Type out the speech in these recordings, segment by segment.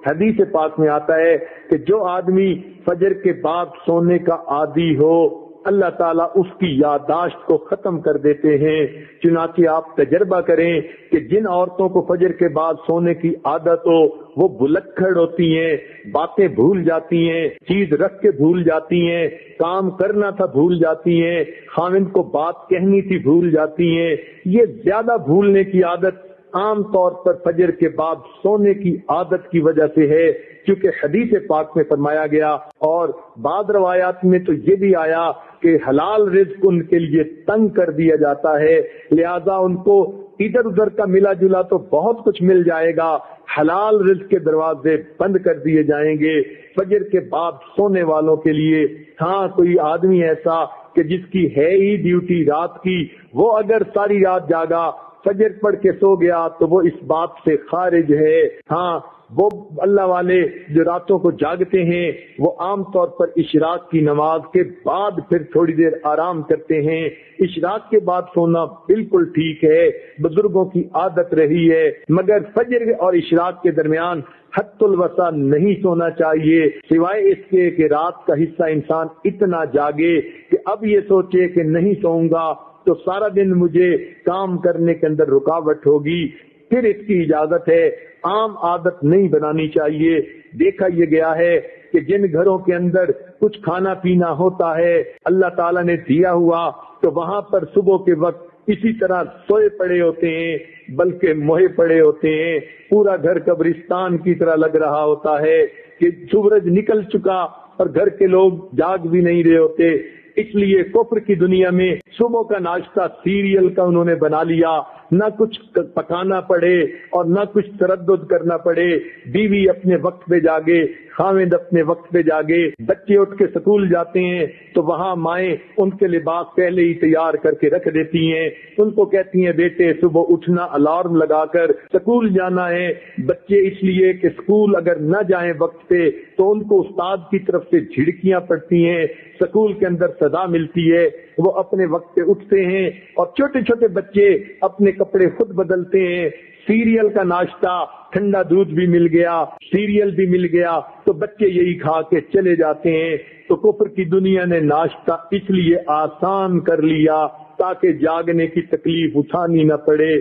حدیث پاک میں آتا ہے کہ جو آدمی فجر کے بعد سونے کا عادی ہو اللہ تعالیٰ اس کی یادداشت کو ختم کر دیتے ہیں۔ چنانچہ آپ تجربہ کریں کہ جن عورتوں کو فجر کے بعد سونے کی عادت ہو وہ بلکھڑ ہوتی ہیں، باتیں بھول جاتی ہیں، چیز رکھ کے بھول جاتی ہیں، کام کرنا تھا بھول جاتی ہیں، خاوند کو بات کہنی تھی بھول جاتی ہیں۔ یہ زیادہ بھولنے کی عادت عام طور پر فجر کے بعد سونے کی عادت کی وجہ سے ہے، کیونکہ حدیث پاک میں فرمایا گیا اور بعض روایات میں تو یہ بھی آیا کہ حلال رزق ان کے لیے تنگ کر دیا جاتا ہے، لہذا ان کو ادھر ادھر کا ملا جلا تو بہت کچھ مل جائے گا، حلال رزق کے دروازے بند کر دیے جائیں گے فجر کے بعد سونے والوں کے لیے۔ ہاں کوئی آدمی ایسا کہ جس کی ہے ہی ڈیوٹی رات کی، وہ اگر ساری رات جاگا فجر پڑھ کے سو گیا تو وہ اس بات سے خارج ہے۔ ہاں وہ اللہ والے جو راتوں کو جاگتے ہیں وہ عام طور پر اشراق کی نماز کے بعد پھر تھوڑی دیر آرام کرتے ہیں۔ اشراق کے بعد سونا بالکل ٹھیک ہے، بزرگوں کی عادت رہی ہے، مگر فجر اور اشراق کے درمیان حد الوسع نہیں سونا چاہیے، سوائے اس کے کہ رات کا حصہ انسان اتنا جاگے کہ اب یہ سوچے کہ نہیں سوؤں گا تو سارا دن مجھے کام کرنے کے اندر رکاوٹ ہوگی، پھر اس کی اجازت ہے۔ عام عادت نہیں بنانی چاہیے۔ دیکھا یہ گیا ہے کہ جن گھروں کے اندر کچھ کھانا پینا ہوتا ہے اللہ تعالیٰ نے دیا ہوا تو وہاں پر صبح کے وقت اسی طرح سوئے پڑے ہوتے ہیں، بلکہ موہے پڑے ہوتے ہیں، پورا گھر قبرستان کی طرح لگ رہا ہوتا ہے کہ سورج نکل چکا اور گھر کے لوگ جاگ بھی نہیں رہے ہوتے۔ اس لیے کفر کی دنیا میں صبح کا ناشتہ سیریل کا انہوں نے بنا لیا، نہ کچھ پکانا پڑے اور نہ کچھ تردد کرنا پڑے، بیوی اپنے وقت پہ جاگے، خاوند اپنے وقت پہ جاگے، بچے اٹھ کے سکول جاتے ہیں تو وہاں مائیں ان کے لباس پہلے ہی تیار کر کے رکھ دیتی ہیں، ان کو کہتی ہیں بیٹے صبح اٹھنا، الارم لگا کر سکول جانا ہے۔ بچے اس لیے کہ سکول اگر نہ جائیں وقت پہ تو ان کو استاد کی طرف سے جھڑکیاں پڑتی ہیں، سکول کے اندر سزا ملتی ہے، وہ اپنے وقت پہ اٹھتے ہیں اور چھوٹے چھوٹے بچے اپنے کپڑے خود بدلتے ہیں۔ سیریل کا ناشتہ، ٹھنڈا دودھ بھی مل گیا، سیریل بھی مل گیا تو بچے یہی کھا کے چلے جاتے ہیں۔ تو کفر کی دنیا نے ناشتہ اس لیے آسان کر لیا تاکہ جاگنے کی تکلیف اٹھانی نہ پڑے۔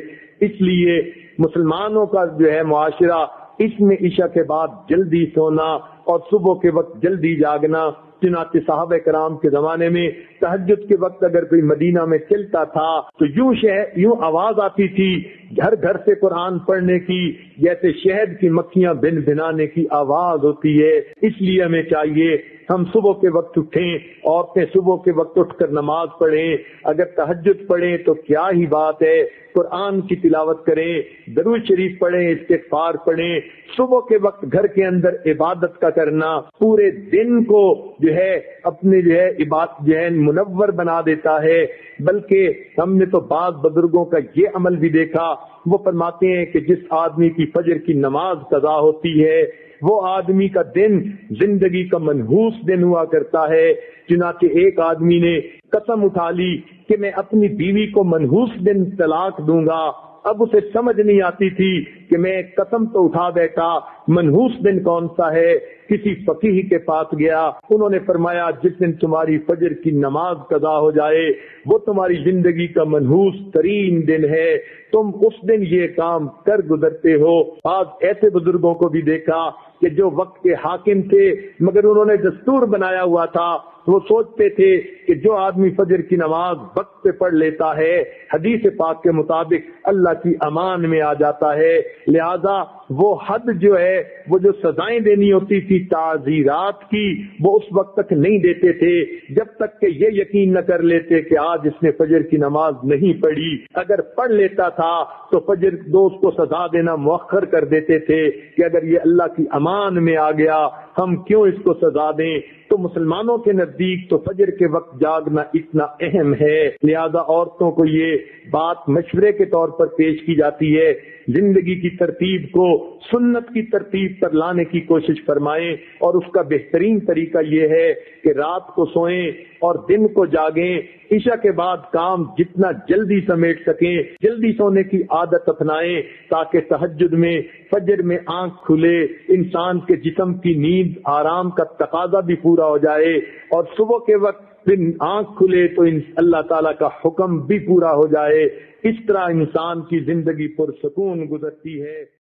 اس لیے مسلمانوں کا جو ہے معاشرہ اس میں عشاء کے بعد جلدی سونا اور صبح کے وقت جلدی جاگنا۔ چنانچہ صحابہ کرام کے زمانے میں تہجد کے وقت اگر کوئی مدینہ میں چلتا تھا تو یوں آواز آتی تھی گھر گھر سے قرآن پڑھنے کی، جیسے شہد کی مکھیاں بن بنانے کی آواز ہوتی ہے۔ اس لیے ہمیں چاہیے ہم صبح کے وقت اٹھیں، عورتیں صبح کے وقت اٹھ کر نماز پڑھیں، اگر تہجد پڑھیں تو کیا ہی بات ہے، قرآن کی تلاوت کریں، درود شریف پڑھیں، استغفار پڑھیں۔ صبح کے وقت گھر کے اندر عبادت کا کرنا پورے دن کو جو ہے اپنے جو ہے عبادت جو ہے منور بنا دیتا ہے۔ بلکہ ہم نے تو بعض بزرگوں کا یہ عمل بھی دیکھا، وہ فرماتے ہیں کہ جس آدمی کی فجر کی نماز قضا ہوتی ہے وہ آدمی کا دن زندگی کا منحوس دن ہوا کرتا ہے۔ چنانچہ ایک آدمی نے قسم اٹھا لی کہ میں اپنی بیوی کو منحوس دن طلاق دوں گا۔ اب اسے سمجھ نہیں آتی تھی کہ میں قسم تو اٹھا بیٹھا، منحوس دن کون سا ہے؟ کسی فقیہ کے پاس گیا، انہوں نے فرمایا جس دن تمہاری فجر کی نماز قضا ہو جائے وہ تمہاری زندگی کا منحوس ترین دن ہے، تم اس دن یہ کام کر گزرتے ہو۔ آج ایسے بزرگوں کو بھی دیکھا کہ جو وقت کے حاکم تھے مگر انہوں نے دستور بنایا ہوا تھا، وہ سوچتے تھے کہ جو آدمی فجر کی نماز وقت پہ پڑھ لیتا ہے حدیث پاک کے مطابق اللہ کی امان میں آ جاتا ہے، لہذا وہ حد جو ہے وہ جو سزائیں دینی ہوتی تھی تعزیرات کی وہ اس وقت تک نہیں دیتے تھے جب تک کہ یہ یقین نہ کر لیتے کہ آج اس نے فجر کی نماز نہیں پڑھی۔ اگر پڑھ لیتا تھا تو فجر دوست کو سزا دینا مؤخر کر دیتے تھے کہ اگر یہ اللہ کی امان میں آ گیا ہم کیوں اس کو سزا دیں۔ تو تو مسلمانوں کے نزدیک تو فجر کے وقت جاگنا اتنا اہم ہے، لہذا عورتوں کو یہ بات مشورے کے طور پر پیش کی جاتی ہے، زندگی کی ترتیب کو سنت کی ترتیب پر لانے کی کوشش فرمائیں، اور اس کا بہترین طریقہ یہ ہے کہ رات کو سوئیں اور دن کو جاگیں، عشاء کے بعد کام جتنا جلدی سمیٹ سکیں، جلدی سونے کی عادت اپنائیں تاکہ تہجد میں فجر میں آنکھ کھلے، انسان کے جسم کی نیند آرام کا تقاضا بھی پورا ہو جائے، اور صبح کے وقت پھر آنکھ کھلے تو اللہ تعالیٰ کا حکم بھی پورا ہو جائے۔ اس طرح انسان کی زندگی پرسکون گزرتی ہے۔